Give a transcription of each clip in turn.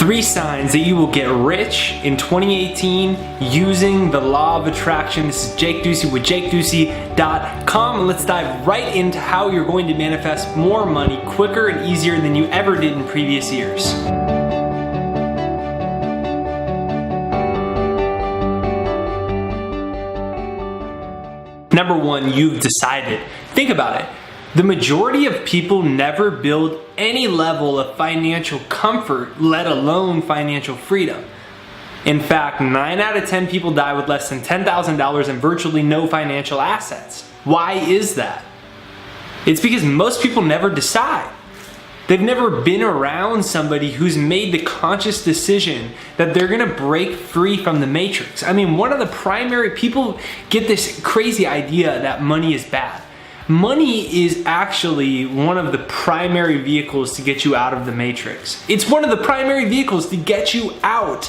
3 signs that you will get rich in 2018 using the law of attraction. This is Jake Ducey with JakeDucey.com, and let's dive right into how you're going to manifest more money quicker and easier than you ever did in previous years. Number 1, you've decided. Think about it. The majority of people never build any level of financial comfort, let alone financial freedom. In fact, 9 out of 10 people die with less than $10,000 and virtually no financial assets. Why is that? It's because most people never decide. They've never been around somebody who's made the conscious decision that they're gonna break free from the matrix. I mean, one of the primary people get this crazy idea that money is bad. Money is actually one of the primary vehicles to get you out of the matrix. It's one of the primary vehicles to get you out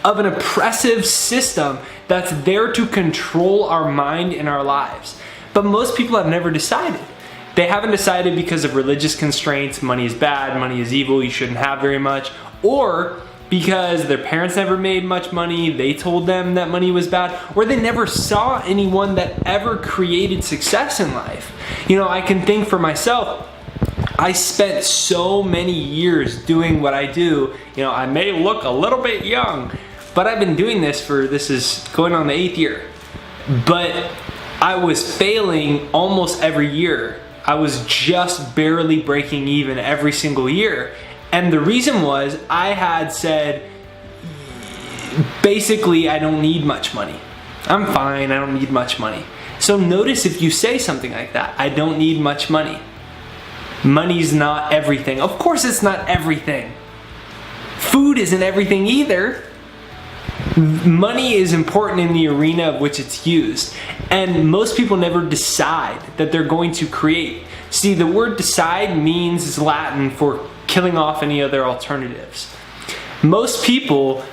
of an oppressive system that's there to control our mind and our lives. But most people have never decided. They haven't decided because of religious constraints, money is bad, money is evil, you shouldn't have very much, or because their parents never made much money, they told them that money was bad, or they never saw anyone that ever created success in life. You know, I can think for myself, I spent so many years doing what I do. You know, I may look a little bit young, but I've been doing this is going on the 8th year. But I was failing almost every year. I was just barely breaking even every single year. And the reason was I had said, basically, I don't need much money. I'm fine, I don't need much money. So notice if you say something like that, I don't need much money. Money's not everything. Of course it's not everything. Food isn't everything either. Money is important in the arena of which it's used. And most people never decide that they're going to create. See, the word decide means Latin for killing off any other alternatives. Most people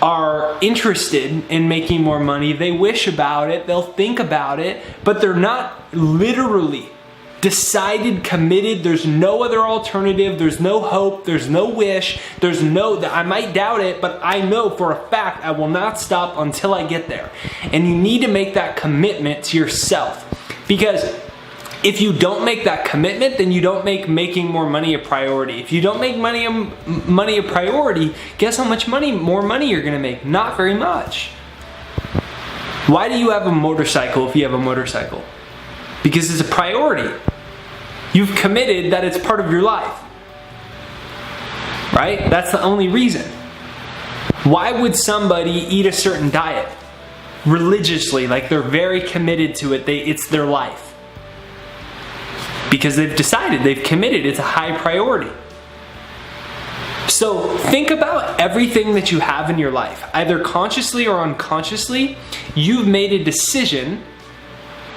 are interested in making more money. They wish about it, they'll think about it, but they're not literally decided, committed. There's no other alternative, there's no hope, there's no wish, I might doubt it, but I know for a fact I will not stop until I get there. And you need to make that commitment to yourself, because if you don't make that commitment, then you don't make making more money a priority. If you don't make money a priority, guess how much more money you're gonna make? Not very much. Why do you have a motorcycle if you have a motorcycle? Because it's a priority. You've committed that it's part of your life. Right? That's the only reason. Why would somebody eat a certain diet? Religiously, like they're very committed to it, it's their life. Because they've decided, they've committed, it's a high priority. So think about everything that you have in your life, either consciously or unconsciously. You've made a decision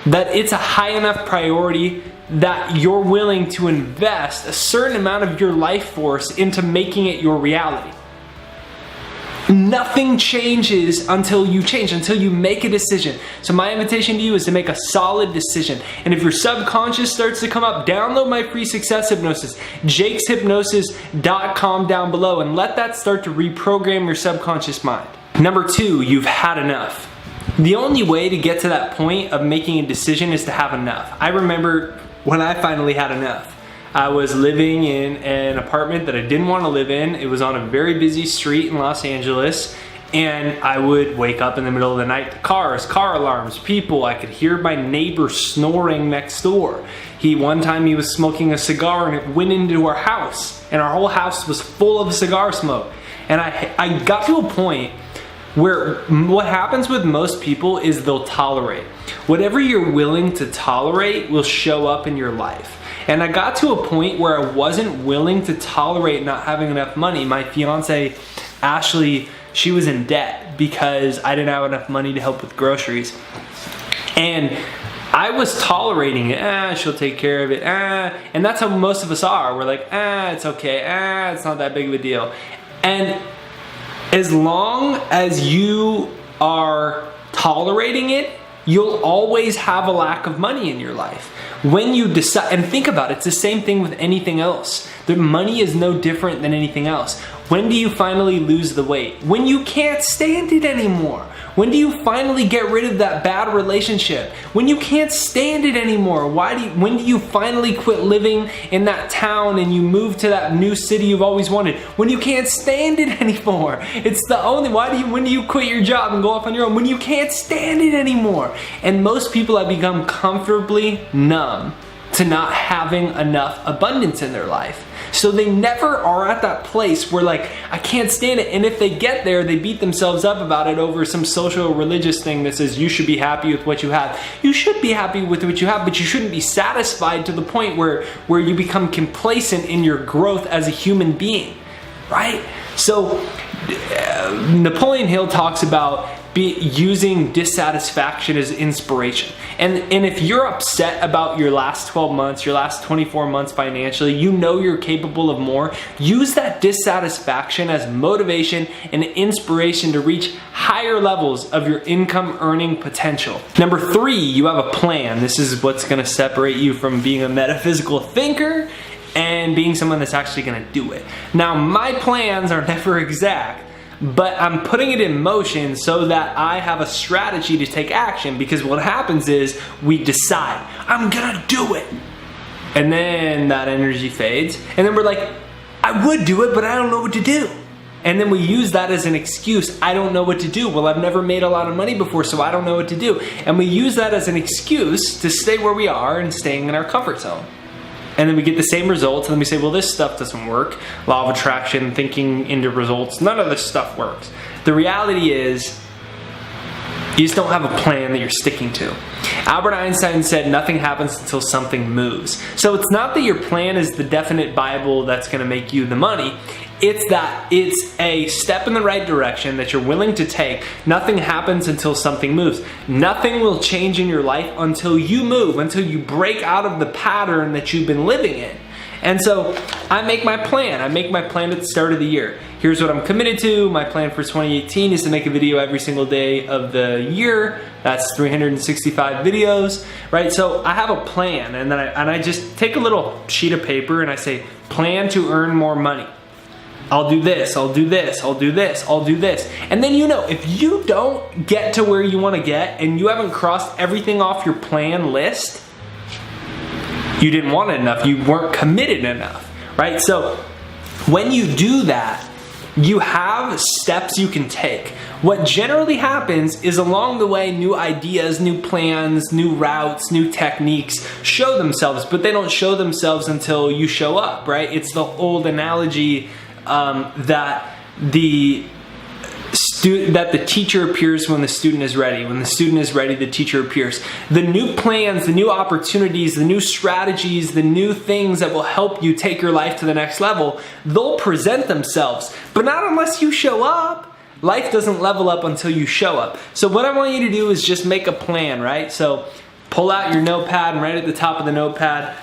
that it's a high enough priority that you're willing to invest a certain amount of your life force into making it your reality. Nothing changes until you change, until you make a decision. So my invitation to you is to make a solid decision. And if your subconscious starts to come up, download my free success hypnosis, jakeshypnosis.com down below, and let that start to reprogram your subconscious mind. Number 2, you've had enough. The only way to get to that point of making a decision is to have enough. I remember when I finally had enough. I was living in an apartment that I didn't want to live in. It was on a very busy street in Los Angeles, and I would wake up in the middle of the night to cars, car alarms, people. I could hear my neighbor snoring next door. One time he was smoking a cigar and it went into our house, and our whole house was full of cigar smoke. And I got to a point where what happens with most people is they'll tolerate. Whatever you're willing to tolerate will show up in your life. And I got to a point where I wasn't willing to tolerate not having enough money. My fiance, Ashley, she was in debt because I didn't have enough money to help with groceries. And I was tolerating it. She'll take care of it. And that's how most of us are. We're like, it's okay. It's not that big of a deal. And as long as you are tolerating it, you'll always have a lack of money in your life. When you decide, and think about it, it's the same thing with anything else. The money is no different than anything else. When do you finally lose the weight? When you can't stand it anymore. When do you finally get rid of that bad relationship? When you can't stand it anymore. When do you finally quit living in that town and you move to that new city you've always wanted? When you can't stand it anymore. It's the only, when do you quit your job and go off on your own? When you can't stand it anymore. And most people have become comfortably numb to not having enough abundance in their life. So they never are at that place where like, I can't stand it. And if they get there, they beat themselves up about it over some social or religious thing that says you should be happy with what you have. You should be happy with what you have, but you shouldn't be satisfied to the point where you become complacent in your growth as a human being, right? So Napoleon Hill talks about using dissatisfaction as inspiration. And if you're upset about your last 12 months, your last 24 months financially, you know you're capable of more, use that dissatisfaction as motivation and inspiration to reach higher levels of your income earning potential. Number 3, you have a plan. This is what's gonna separate you from being a metaphysical thinker and being someone that's actually gonna do it. Now, my plans are never exact, but I'm putting it in motion so that I have a strategy to take action, because what happens is we decide, I'm gonna do it. And then that energy fades. And then we're like, I would do it, but I don't know what to do. And then we use that as an excuse. I don't know what to do. Well, I've never made a lot of money before, so I don't know what to do. And we use that as an excuse to stay where we are and staying in our comfort zone. And then we get the same results, and then we say, well, this stuff doesn't work. Law of attraction, thinking into results, none of this stuff works. The reality is, you just don't have a plan that you're sticking to. Albert Einstein said nothing happens until something moves. So it's not that your plan is the definite Bible that's gonna make you the money. It's that it's a step in the right direction that you're willing to take. Nothing happens until something moves. Nothing will change in your life until you move, until you break out of the pattern that you've been living in. And so I make my plan. I make my plan at the start of the year. Here's what I'm committed to. My plan for 2018 is to make a video every single day of the year. That's 365 videos, right? So I have a plan, and then I just take a little sheet of paper and I say, plan to earn more money. I'll do this, I'll do this, I'll do this, I'll do this. And then you know, if you don't get to where you want to get and you haven't crossed everything off your plan list, you didn't want it enough, you weren't committed enough, right? So when you do that, you have steps you can take. What generally happens is along the way, new ideas, new plans, new routes, new techniques show themselves, but they don't show themselves until you show up, right? It's the old analogy that the teacher appears when the student is ready. When the student is ready, the teacher appears. The new plans, the new opportunities, the new strategies, the new things that will help you take your life to the next level, they'll present themselves, but not unless you show up. Life doesn't level up until you show up. So what I want you to do is just make a plan, right? So pull out your notepad, and right at the top of the notepad,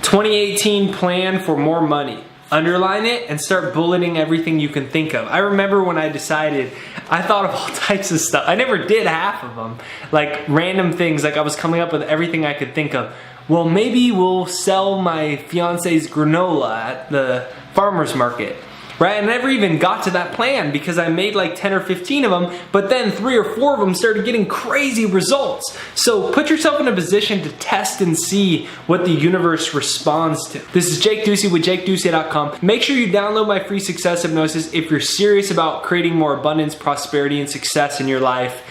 2018 plan for more money. Underline it and start bulleting everything you can think of. I remember when I decided, I thought of all types of stuff. I never did half of them. Like random things, like I was coming up with everything I could think of. Well, maybe we'll sell my fiance's granola at the farmer's market. Right? I never even got to that plan because I made like 10 or 15 of them, but then 3 or 4 of them started getting crazy results. So put yourself in a position to test and see what the universe responds to. This is Jake Ducey with JakeDucey.com. Make sure you download my free success hypnosis if you're serious about creating more abundance, prosperity, and success in your life.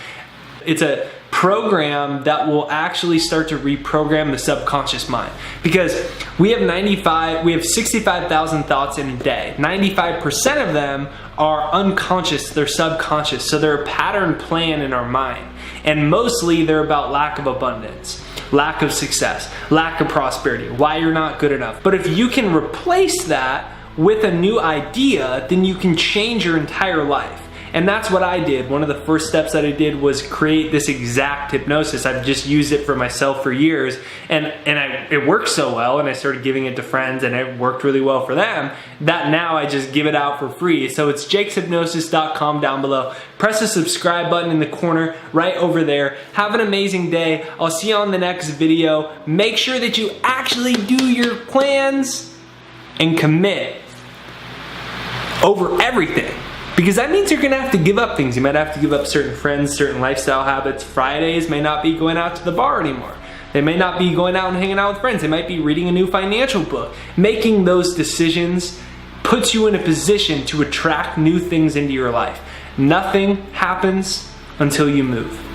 It's a program that will actually start to reprogram the subconscious mind, because we have 65,000 thoughts in a day. 95% of them are unconscious, they're subconscious, so they're a pattern plan in our mind, and mostly they're about lack of abundance, lack of success, lack of prosperity, why you're not good enough. But if you can replace that with a new idea, then you can change your entire life. And that's what I did. One of the first steps that I did was create this exact hypnosis. I've just used it for myself for years, and it worked so well, and I started giving it to friends, and it worked really well for them, that now I just give it out for free. So it's jakeshypnosis.com down below. Press the subscribe button in the corner right over there. Have an amazing day. I'll see you on the next video. Make sure that you actually do your plans and commit over everything. Because that means you're going to have to give up things. You might have to give up certain friends, certain lifestyle habits. Fridays may not be going out to the bar anymore. They may not be going out and hanging out with friends. They might be reading a new financial book. Making those decisions puts you in a position to attract new things into your life. Nothing happens until you move.